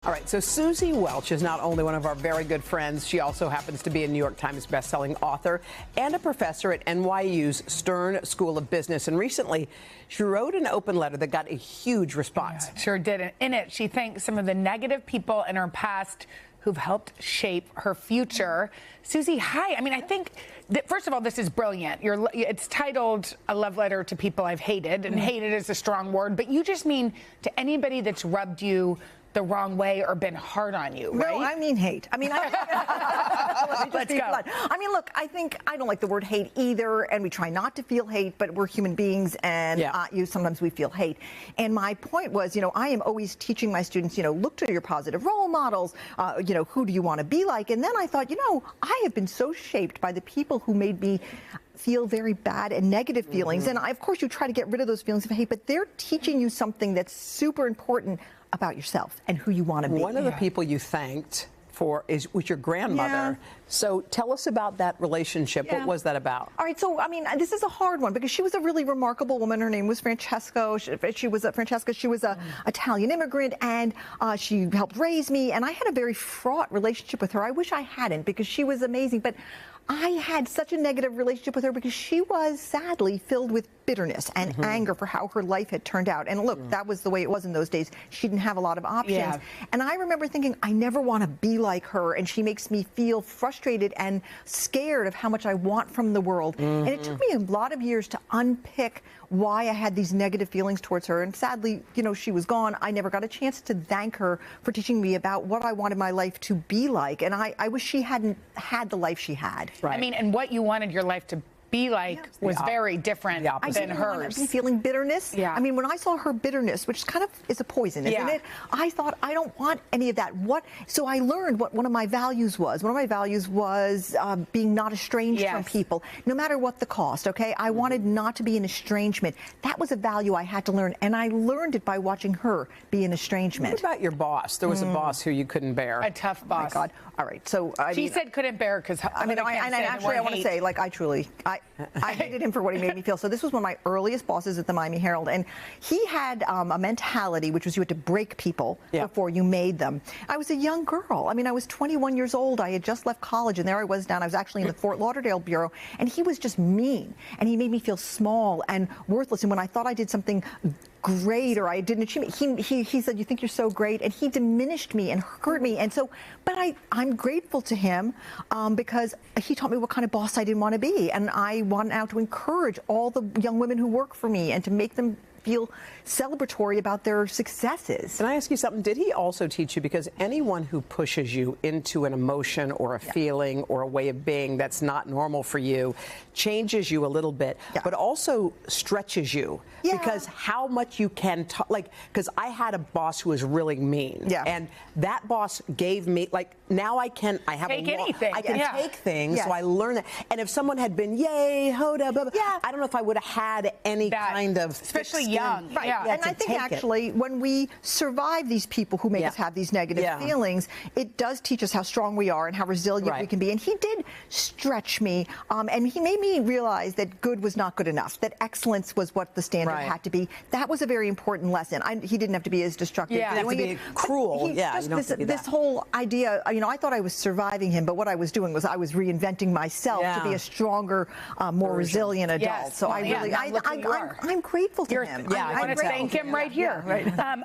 All right, so Suzy Welch is not only one of our very good friends, she also happens to be a New York Times bestselling author and a professor at NYU's Stern School of Business. And recently, she wrote an open letter that got a huge response. Yeah, sure did. In it, she thanked some of the negative people in her past who've helped shape her future. Suzy, hi. I mean, I think that, first of all, this is brilliant. It's titled A Love Letter to People I've Hated, and hated is a strong word, but you just mean to anybody that's rubbed you the wrong way or been hard on you, right? No, I mean hate. I mean, Let's go. I mean, look, I don't like the word hate either, and we try not to feel hate, but we're human beings, and sometimes we feel hate. And my point was, I am always teaching my students, look to your positive role models, who do you want to be like? And then I thought, I have been so shaped by the people who made me feel very bad and negative feelings. And of course, you try to get rid of those feelings of hate, but they're teaching you something that's super important about yourself and who you want to be. One of the people you thanked was your grandmother. Yeah. So tell us about that relationship. Yeah. What was that about? All right, so I mean, this is a hard one because she was a really remarkable woman. Her name was Francesca. She was an Italian immigrant, and she helped raise me. And I had a very fraught relationship with her. I wish I hadn't, because she was amazing. But I had such a negative relationship with her because she was sadly filled with bitterness and anger for how her life had turned out. And look, that was the way it was in those days. She didn't have a lot of options. Yeah. And I remember thinking, I never want to be like her. And she makes me feel frustrated and scared of how much I want from the world. And it took me a lot of years to unpick why I had these negative feelings towards her. And sadly, she was gone. I never got a chance to thank her for teaching me about what I wanted my life to be like. And I wish she hadn't had the life she had. Right. I mean, and what you wanted your life to be like was very different than hers. I feeling bitterness. Yeah. I mean, when I saw her bitterness, which kind of is a poison, isn't it? I thought, I don't want any of that. So I learned what one of my values was. One of my values was being not estranged from people, no matter what the cost, okay? I wanted not to be in estrangement. That was a value I had to learn, and I learned it by watching her be in estrangement. What about your boss? There was a boss who you couldn't bear. A tough boss. Oh my God. All right, so she said couldn't bear because I want to say, I hated him for what he made me feel. So this was one of my earliest bosses at the Miami Herald, and he had a mentality, which was you had to break people before you made them. I was a young girl. I mean, I was 21 years old. I had just left college, and there I was I was actually in the Fort Lauderdale bureau, and he was just mean, and he made me feel small and worthless. And when I thought I did something great or I didn't achieve it, he said, you think you're so great, and he diminished me and hurt me. And so, but I'm grateful to him because he taught me what kind of boss I didn't want to be, and I want now to encourage all the young women who work for me and to make them feel celebratory about their successes. Can I ask you something? Did he also teach you, because anyone who pushes you into an emotion or a feeling or a way of being that's not normal for you changes you a little bit, but also stretches you because how much you can because I had a boss who was really mean, and that boss gave me now I can take things, so I learned that. And if someone had been yay Hoda, blah, blah, I don't know if I would have had any kind of especially young. Right. And I think actually when we survive these people who make us have these negative feelings, it does teach us how strong we are and how resilient we can be. And he did stretch me, and he made me realize that good was not good enough, that excellence was what the standard had to be. That was a very important lesson. He didn't have to be as destructive. He didn't have to be cruel. This whole idea, I thought I was surviving him, but what I was doing was I was reinventing myself to be a stronger, more resilient adult. So I'm grateful to him. I want to thank him right here.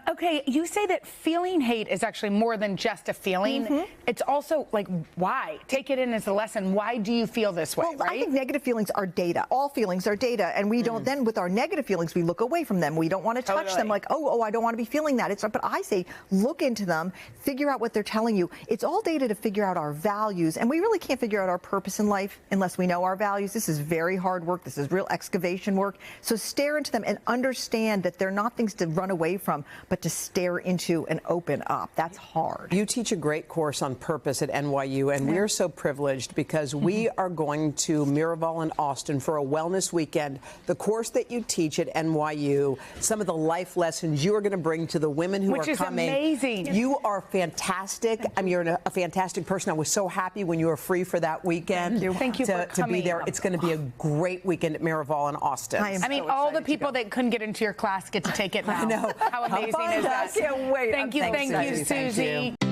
Okay, you say that feeling hate is actually more than just a feeling. It's also why? Take it in as a lesson. Why do you feel this way? Well, I think negative feelings are data. All feelings are data, and we don't then with our negative feelings we look away from them. We don't want to touch them oh, I don't want to be feeling that. But I say look into them, figure out what they're telling you. It's all data to figure out our values, and we really can't figure out our purpose in life unless we know our values. This is very hard work. This is real excavation work. So stare into them and understand that they're not things to run away from, but to stare into and open up. That's hard. You teach a great course on purpose at NYU, and we're so privileged because we are going to Miraval and Austin for a wellness weekend. The course that you teach at NYU, some of the life lessons you are going to bring to the women who are coming. Which is amazing. You are fantastic. I mean, you're a fantastic person. I was so happy when you were free for that weekend. Thank you for coming. To be there. It's going to be a great weekend at Miraval in Austin. I mean, all the people that couldn't get in into your class get to take it now. I know. How amazing is that? I can't wait. Thank you, Suzy. Suzy.